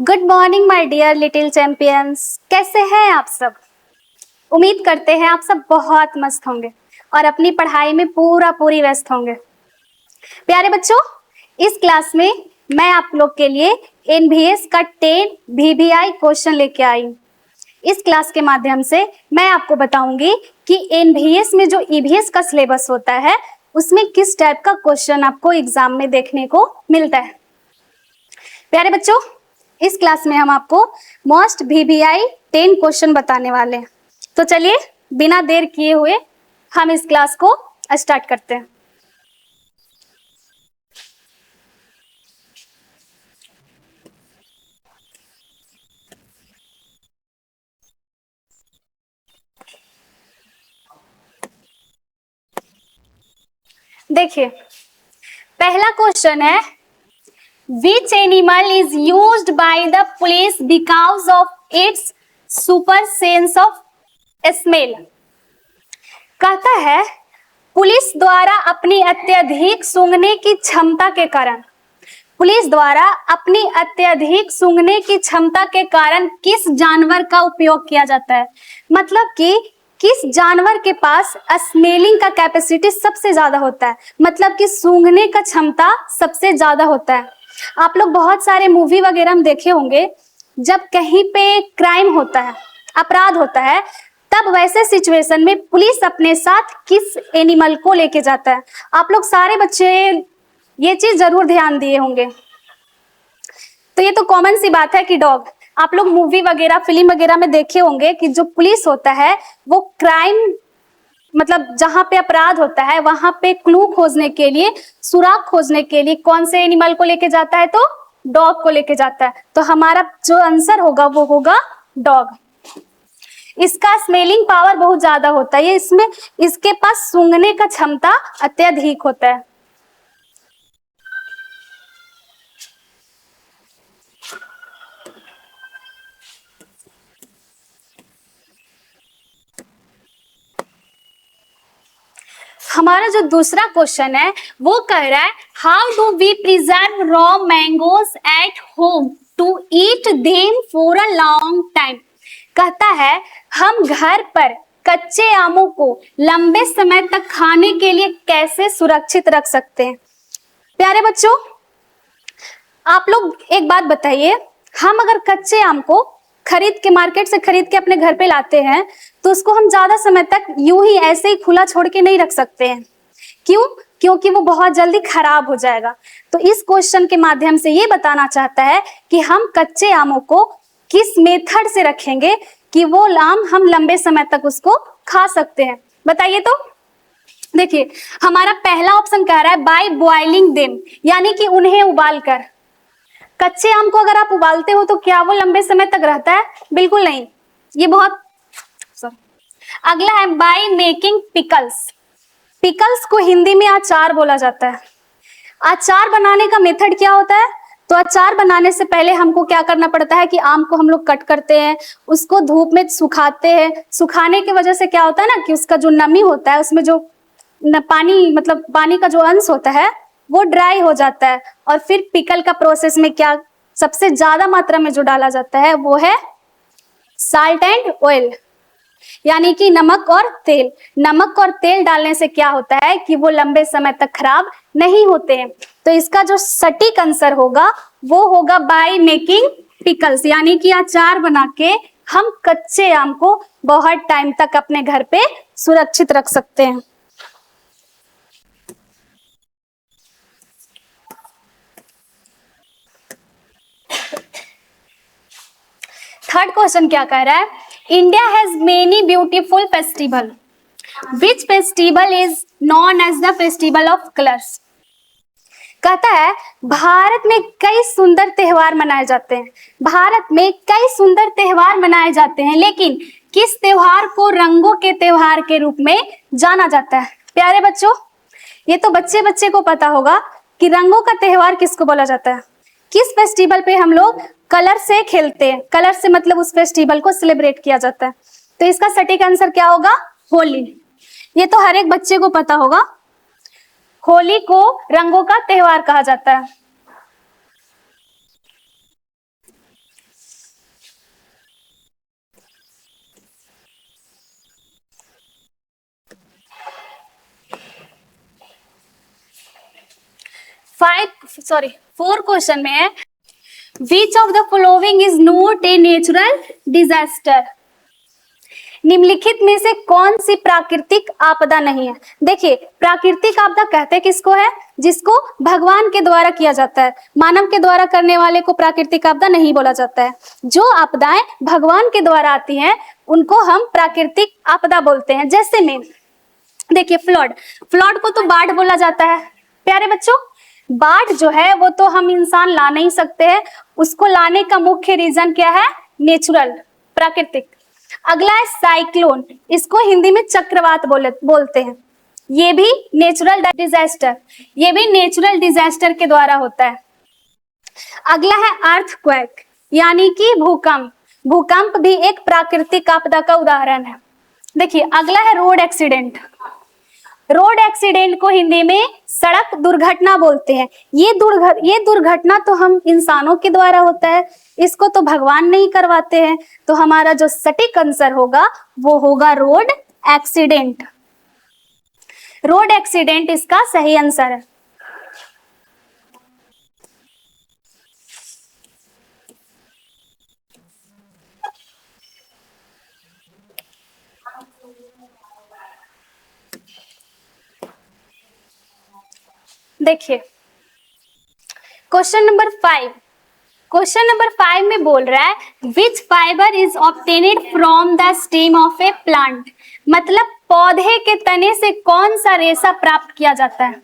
Good morning my dear little champions. कैसे हैं आप सब? उम्मीद करते हैं आप सब बहुत मस्त होंगे और अपनी पढ़ाई में पूरी व्यस्त होंगे। प्यारे बच्चों, इस क्लास में मैं आप लोग के लिए एनवीएस का 10 वीवीआई क्वेश्चन लेके आई। इस क्लास के माध्यम से मैं आपको बताऊंगी कि एनवीएस में जो ईवीएस का सिलेबस होता है उसमें किस टाइप का क्वेश्चन आपको एग्जाम में देखने को मिलता है। प्यारे बच्चों, इस क्लास में हम आपको मोस्ट वीवीआई 10 क्वेश्चन बताने वाले हैं। तो चलिए बिना देर किए हुए हम इस क्लास को स्टार्ट करते हैं। देखिए, पहला क्वेश्चन है, which animal is used by the police because of its super sense of smell. कहता है पुलिस द्वारा अपनी अत्यधिक सूंघने की क्षमता के कारण किस जानवर का उपयोग किया जाता है। मतलब कि किस जानवर के पास स्मेलिंग का कैपेसिटी सबसे ज्यादा होता है, मतलब कि सूंघने का क्षमता सबसे ज्यादा होता है। आप लोग बहुत सारे मूवी वगैरह में देखे होंगे, जब कहीं पे क्राइम होता है, अपराध होता है, तब वैसे सिचुएशन में पुलिस अपने साथ किस एनिमल को लेके जाता है। आप लोग सारे बच्चे ये चीज जरूर ध्यान दिए होंगे। तो ये तो कॉमन सी बात है कि डॉग। आप लोग मूवी वगैरह फिल्म वगैरह में देखे होंगे कि जो पुलिस होता है वो क्राइम, मतलब जहां पे अपराध होता है वहां पे क्लू खोजने के लिए, सुराग खोजने के लिए कौन से एनिमल को लेके जाता है? तो डॉग को लेके जाता है। तो हमारा जो आंसर होगा वो होगा डॉग। इसका स्मेलिंग पावर बहुत ज्यादा होता है, इसमें इसके पास सूंघने का क्षमता अत्यधिक होता है। हमारा जो दूसरा क्वेश्चन है वो कह रहा है, how do we preserve raw mangoes at home to eat them for a long time. कहता है हम घर पर कच्चे आमों को लंबे समय तक खाने के लिए कैसे सुरक्षित रख सकते हैं। प्यारे बच्चों, आप लोग एक बात बताइए, हम अगर कच्चे आम को खरीद के, मार्केट से खरीद के अपने घर पे लाते हैं तो उसको हम ज्यादा समय तक यूं ही ऐसे ही खुला छोड़ के नहीं रख सकते हैं। क्यों? क्योंकि वो बहुत जल्दी खराब हो जाएगा। तो इस क्वेश्चन के माध्यम से ये बताना चाहता है कि हम कच्चे आमों को किस मेथड से रखेंगे कि वो आम हम लंबे समय तक उसको खा सकते हैं। बताइए तो। देखिए, हमारा पहला ऑप्शन कह रहा है बाय बॉइलिंग देम, यानी कि उन्हें उबाल कर। कच्चे आम को अगर आप उबालते हो तो क्या वो लंबे समय तक रहता है? बिल्कुल नहीं। ये बहुत अगला है बाय मेकिंग पिकल्स। पिकल्स को हिंदी में अचार बोला जाता है। अचार बनाने का मेथड क्या होता है? तो अचार बनाने से पहले हमको क्या करना पड़ता है कि आम को हम लोग कट करते हैं, उसको धूप में सुखाते हैं। सुखाने की वजह से क्या होता है ना कि उसका जो नमी होता है, उसमें जो पानी, मतलब पानी का जो अंश होता है वो ड्राई हो जाता है। और फिर पिकल का प्रोसेस में क्या सबसे ज्यादा मात्रा में जो डाला जाता है वो है साल्ट एंड ऑयल, यानी कि नमक और तेल। नमक और तेल डालने से क्या होता है कि वो लंबे समय तक खराब नहीं होते हैं। तो इसका जो सटीक आंसर होगा वो होगा बाय मेकिंग पिकल्स, यानी कि अचार बना के हम कच्चे आम को बहुत टाइम तक अपने घर पे सुरक्षित रख सकते हैं। थर्ड क्वेश्चन क्या कह रहा है, India has many beautiful festival, which festival is known as the festival of colours. कहता है भारत में कई सुंदर त्योहार मनाए जाते हैं, भारत में कई सुंदर त्योहार मनाए जाते हैं, लेकिन किस त्योहार को रंगों के त्योहार के रूप में जाना जाता है? प्यारे बच्चों, ये तो बच्चे बच्चे को पता होगा कि रंगों का त्योहार किसको बोला जाता है। किस फेस्टिवल पे हम लोग कलर से खेलते हैं, कलर से मतलब उस फेस्टिवल को सेलिब्रेट किया जाता है। तो इसका सटीक आंसर क्या होगा? होली। ये तो हर एक बच्चे को पता होगा, होली को रंगों का त्योहार कहा जाता है। फोर क्वेश्चन में है, which of the following is not a natural disaster. निम्नलिखित में से कौन सी प्राकृतिक आपदा नहीं है। देखिए, प्राकृतिक आपदा कहते हैं किसको है, जिसको भगवान के द्वारा किया जाता है, मानव के द्वारा करने वाले को प्राकृतिक आपदा नहीं बोला जाता है। जो आपदाएं भगवान के द्वारा आती हैं उनको हम प्राकृतिक आपदा बोलते हैं। जैसे में देखिए, फ्लड को तो बाढ़ बोला जाता है। प्यारे बच्चों, बाढ़ जो है वो तो हम इंसान ला नहीं सकते हैं, उसको लाने का मुख्य रीजन क्या है, नेचुरल, प्राकृतिक। अगला है साइक्लोन, इसको हिंदी में चक्रवात बोलते हैं। ये भी नेचुरल डिजास्टर, ये भी नेचुरल डिजास्टर के द्वारा होता है। अगला है अर्थक्वेक, यानी कि भूकंप। भूकंप भी एक प्राकृतिक आपदा का उदाहरण है। देखिए, अगला है रोड एक्सीडेंट। रोड एक्सीडेंट को हिंदी में सड़क दुर्घटना बोलते हैं। ये दुर्घटना तो हम इंसानों के द्वारा होता है, इसको तो भगवान नहीं करवाते हैं। तो हमारा जो सटीक आंसर होगा वो होगा रोड एक्सीडेंट। रोड एक्सीडेंट इसका सही आंसर है। देखिए, क्वेश्चन नंबर 5 में बोल रहा है which fiber is obtained from the stem of a plant. मतलब पौधे के तने से कौन सा रेशा प्राप्त किया जाता है।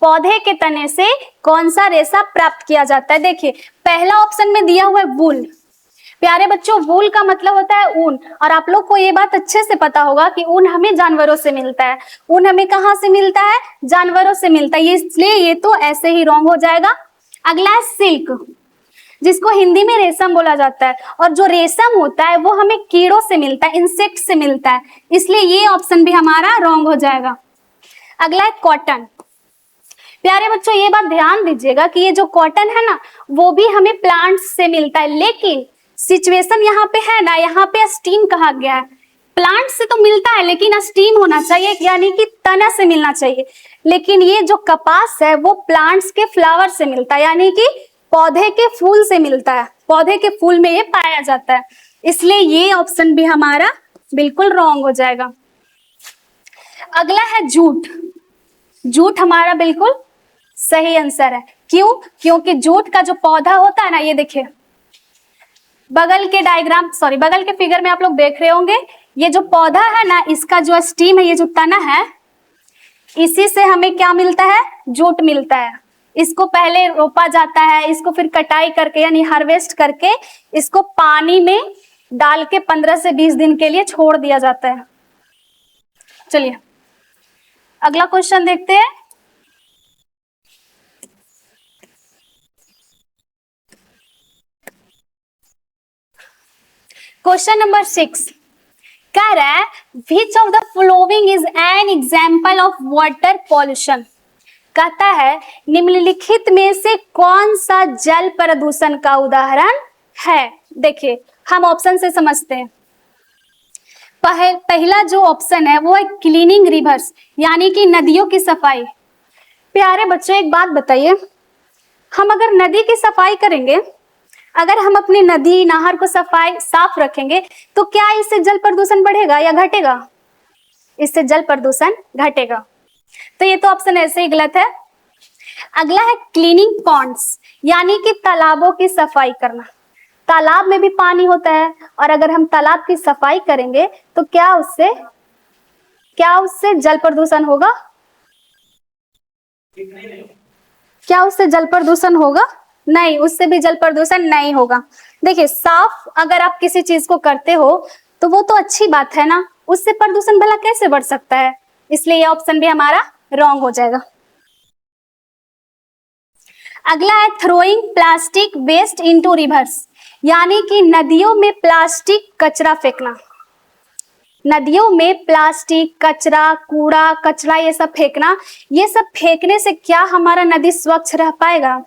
पौधे के तने से कौन सा रेशा प्राप्त किया जाता है। देखिए, पहला ऑप्शन में दिया हुआ है वूल। प्यारे बच्चों, वूल का मतलब होता है ऊन, और आप लोग को ये बात अच्छे से पता होगा कि ऊन हमें जानवरों से मिलता है। ऊन हमें कहाँ से मिलता है, जानवरों से मिलता है, इसलिए ये तो ऐसे ही रॉन्ग हो जाएगा। अगला है सिल्क, जिसको हिंदी में रेशम बोला जाता है, और जो रेशम होता है वो हमें कीड़ों से मिलता है, इंसेक्ट से मिलता है, इसलिए ये ऑप्शन भी हमारा रॉन्ग हो जाएगा। अगला है कॉटन। प्यारे बच्चों, ये बात ध्यान दीजिएगा कि ये जो कॉटन है ना, वो भी हमें प्लांट्स से मिलता है, लेकिन सिचुएशन यहाँ पे है ना, यहाँ पे स्टीम कहा गया है। प्लांट से तो मिलता है लेकिन स्टीम होना चाहिए, यानी कि तना से मिलना चाहिए। लेकिन ये जो कपास है वो प्लांट्स के फ्लावर से मिलता है, यानी कि पौधे के फूल से मिलता है, पौधे के फूल में ये पाया जाता है, इसलिए ये ऑप्शन भी हमारा बिल्कुल रॉन्ग हो जाएगा। अगला है जूट। जूट हमारा बिल्कुल सही आंसर है। क्यों? क्योंकि जूट का जो पौधा होता है ना, ये देखिए बगल के फिगर में आप लोग देख रहे होंगे, ये जो पौधा है ना, इसका जो स्टीम है, ये जो तना है, इसी से हमें क्या मिलता है, जूट मिलता है। इसको पहले रोपा जाता है, इसको फिर कटाई करके यानी हार्वेस्ट करके इसको पानी में डाल के 15 से 20 दिन के लिए छोड़ दिया जाता है। चलिए अगला क्वेश्चन देखते हैं। क्वेश्चन नंबर 6 कह रहा है which of the following is an example of water pollution. कहता है निम्नलिखित में से कौन सा जल प्रदूषण का उदाहरण है। देखिए, हम ऑप्शन से समझते हैं। पहला जो ऑप्शन है वो है क्लीनिंग रिवर्स, यानी कि नदियों की सफाई। प्यारे बच्चों, एक बात बताइए, हम अगर नदी की सफाई करेंगे, अगर हम अपनी नदी नहर को साफ रखेंगे, तो क्या इससे जल प्रदूषण बढ़ेगा या घटेगा? इससे जल प्रदूषण घटेगा। तो ये तो ऑप्शन ऐसे ही गलत है। अगला है क्लीनिंग पॉन्ड्स, यानी कि तालाबों की सफाई करना। तालाब में भी पानी होता है, और अगर हम तालाब की सफाई करेंगे तो क्या उससे जल प्रदूषण होगा? क्या उससे जल प्रदूषण होगा? नहीं, उससे भी जल प्रदूषण नहीं होगा। देखिए, साफ अगर आप किसी चीज को करते हो तो वो तो अच्छी बात है ना, उससे प्रदूषण भला कैसे बढ़ सकता है? इसलिए ये ऑप्शन भी हमारा रॉन्ग हो जाएगा। अगला है throwing plastic waste into rivers, यानी कि नदियों में प्लास्टिक कचरा फेंकना। नदियों में प्लास्टिक कचरा, कूड़ा कचरा ये सब फेंकना, ये सब फेंकने से क्या हमारा नदी स्वच्छ रह पाएगा?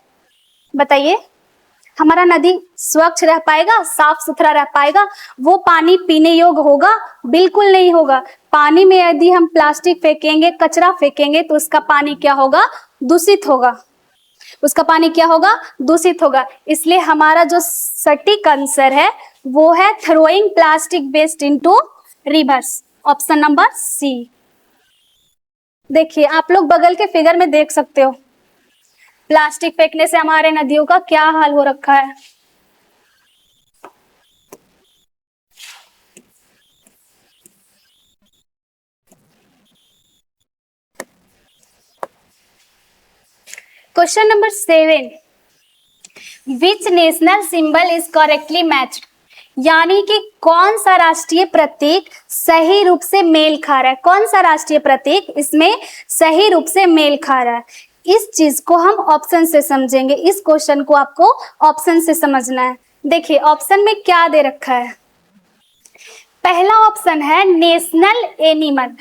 बताइए, हमारा नदी स्वच्छ रह पाएगा, साफ सुथरा रह पाएगा? वो पानी पीने योग्य होगा? बिल्कुल नहीं होगा। पानी में यदि हम प्लास्टिक फेंकेंगे, कचरा फेंकेंगे, तो उसका पानी क्या होगा? दूषित होगा। उसका पानी क्या होगा, दूषित होगा। इसलिए हमारा जो सटीक आंसर है वो है throwing plastic waste into rivers, option number C. देखिए आप लोग बगल के फिगर में देख सकते हो, प्लास्टिक फेंकने से हमारे नदियों का क्या हाल हो रखा है। Question number 7, which national symbol is correctly matched, यानी कि कौन सा राष्ट्रीय प्रतीक सही रूप से मेल खा रहा है, कौन सा राष्ट्रीय प्रतीक इसमें सही रूप से मेल खा रहा है। इस चीज को हम ऑप्शन से समझेंगे, इस क्वेश्चन को आपको ऑप्शन से समझना है। देखिए ऑप्शन में क्या दे रखा है, पहला ऑप्शन है नेशनल एनिमल,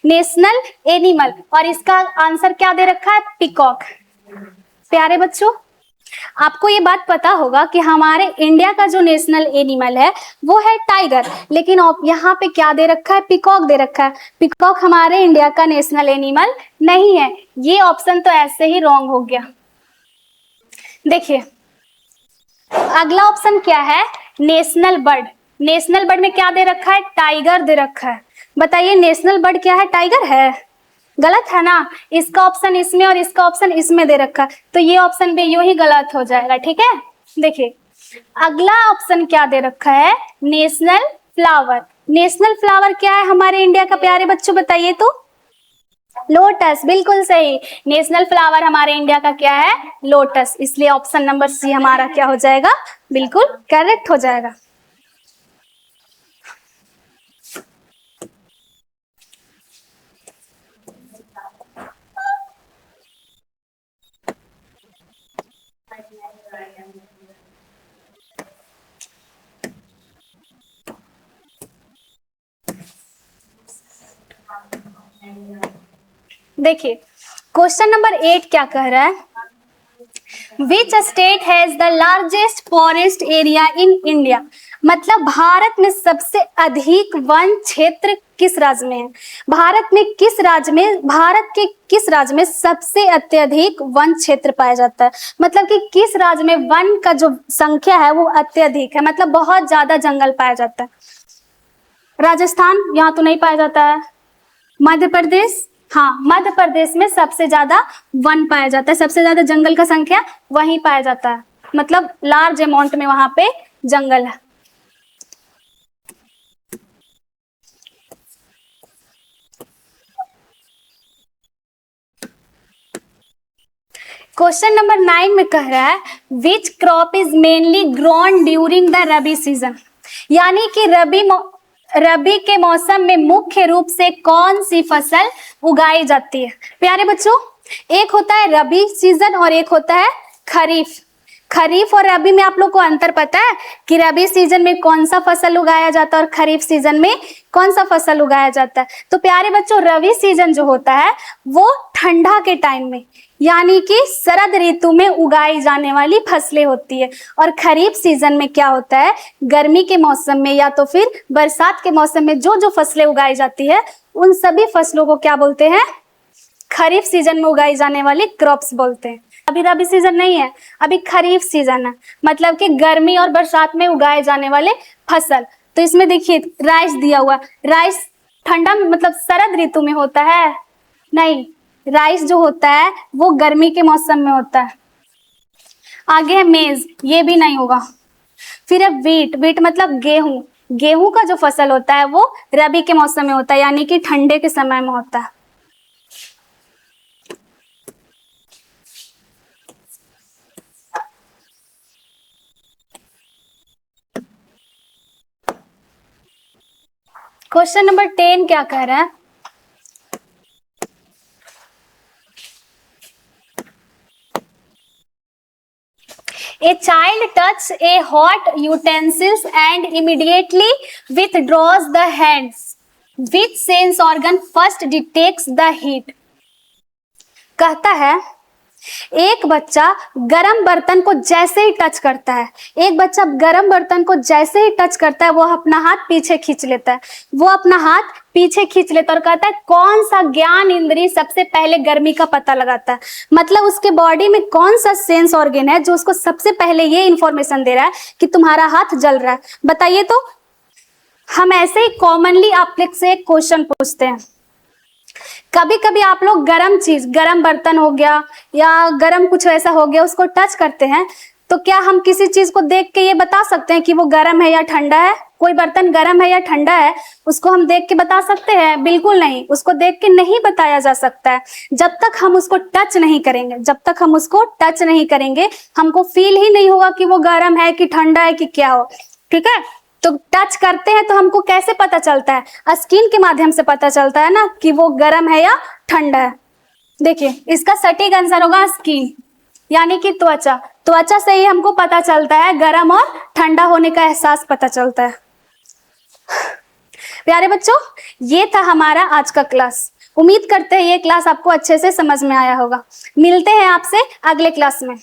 नेशनल एनिमल, और इसका आंसर क्या दे रखा है, पिकॉक। प्यारे बच्चों आपको ये बात पता होगा कि हमारे इंडिया का जो नेशनल एनिमल है वो है टाइगर, लेकिन यहाँ पे क्या दे रखा है, पिकॉक दे रखा है। पिकॉक हमारे इंडिया का नेशनल एनिमल नहीं है, ये ऑप्शन तो ऐसे ही रॉन्ग हो गया। देखिए अगला ऑप्शन क्या है, नेशनल बर्ड, नेशनल बर्ड में क्या दे रखा है, टाइगर दे रखा है। बताइए नेशनल बर्ड क्या है, टाइगर है, गलत है ना। इसका ऑप्शन इसमें और इसका ऑप्शन इसमें दे रखा है, तो ये ऑप्शन भी यूं ही गलत हो जाएगा, ठीक है। देखिए अगला ऑप्शन क्या दे रखा है, नेशनल फ्लावर, नेशनल फ्लावर क्या है हमारे इंडिया का, प्यारे बच्चों बताइए तो, लोटस, बिल्कुल सही। नेशनल फ्लावर हमारे इंडिया का क्या है, लोटस, इसलिए ऑप्शन नंबर सी हमारा क्या हो जाएगा, बिल्कुल करेक्ट हो जाएगा। देखिए क्वेश्चन नंबर 8 क्या कह रहा है, which state has the largest forest area in India, मतलब भारत में सबसे अधिक वन क्षेत्र किस राज्य में है, भारत में किस राज्य में, भारत के किस राज्य में सबसे अत्यधिक वन क्षेत्र पाया जाता है, मतलब कि किस राज्य में वन का जो संख्या है वो अत्यधिक है, मतलब बहुत ज्यादा जंगल पाया जाता है। राजस्थान, यहाँ तो नहीं पाया जाता है। मध्य प्रदेश, हाँ मध्य प्रदेश में सबसे ज्यादा वन पाया जाता है, सबसे ज्यादा जंगल का संख्या वहीं पाया जाता है, मतलब लार्ज अमाउंट में वहां पे जंगल है। क्वेश्चन नंबर 9 में कह रहा है, which crop is mainly grown during the rabi season, यानी कि रबी के मौसम में मुख्य रूप से कौन सी फसल उगाई जाती है। प्यारे बच्चों एक होता है रबी सीजन और एक होता है खरीफ, खरीफ और रबी में आप लोग को अंतर पता है कि रबी सीजन में कौन सा फसल उगाया जाता है और खरीफ सीजन में कौन सा फसल उगाया जाता है। तो प्यारे बच्चों रबी सीजन जो होता है वो ठंडा के टाइम में, यानी कि शरद ऋतु में उगाई जाने वाली फसलें होती है, और खरीफ सीजन में क्या होता है, गर्मी के मौसम में या तो फिर बरसात के मौसम में जो जो फसलें उगाई जाती है उन सभी फसलों को क्या बोलते हैं, खरीफ सीजन में उगाई जाने वाली क्रॉप्स बोलते हैं। अभी रबी सीजन नहीं है, अभी खरीफ सीजन है, मतलब कि गर्मी और बरसात में उगाए जाने वाले फसल। तो इसमें देखिए राइस दिया हुआ, राइस ठंडा में मतलब शरद ऋतु में होता है, नहीं, राइस जो होता है वो गर्मी के मौसम में होता है। आगे है मेज, ये भी नहीं होगा। फिर है वीट, वीट मतलब गेहूं, गेहूं का जो फसल होता है वो रबी के मौसम में होता है, यानी कि ठंडे के समय में होता है। क्वेश्चन नंबर 10 क्या कह रहा है, A child touches a hot utensils and immediately withdraws the hands. Which sense organ first detects the heat? कहता है एक बच्चा गरम बर्तन को जैसे ही टच करता है, एक बच्चा गरम बर्तन को जैसे ही टच करता है वो अपना हाथ पीछे खींच लेता है, वो अपना हाथ पीछे खींच लेता है और कहता है कौन सा ज्ञान इंद्रिय सबसे पहले गर्मी का पता लगाता है। मतलब उसके बॉडी में कौन सा सेंस ऑर्गन है जो उसको सबसे पहले ये इंफॉर्मेशन दे रहा है कि तुम्हारा हाथ जल रहा है। बताइए तो। हम ऐसे ही कॉमनली आप लोग से एक क्वेश्चन पूछते हैं, कभी कभी आप लोग गरम चीज, गरम बर्तन हो गया या गरम कुछ ऐसा हो गया, उसको टच करते हैं, तो क्या हम किसी चीज को देख के ये बता सकते हैं कि वो गरम है या ठंडा है? कोई बर्तन गरम है या ठंडा है उसको हम देख के बता सकते हैं? बिल्कुल नहीं, उसको देख के नहीं बताया जा सकता है। जब तक हम उसको टच नहीं करेंगे, जब तक हम उसको टच नहीं करेंगे, हमको फील ही नहीं होगा कि वो गरम है कि ठंडा है कि क्या हो। ठीक है, तो टच करते हैं तो हमको कैसे पता चलता है? स्किन के माध्यम से पता चलता है ना कि वो गर्म है या ठंडा है। देखिए इसका सटीक आंसर होगा स्किन, यानी कि त्वचा। त्वचा से ही हमको पता चलता है, गर्म और ठंडा होने का एहसास पता चलता है। प्यारे बच्चों, ये था हमारा आज का क्लास। उम्मीद करते हैं ये क्लास आपको अच्छे से समझ में आया होगा। मिलते हैं आपसे अगले क्लास में।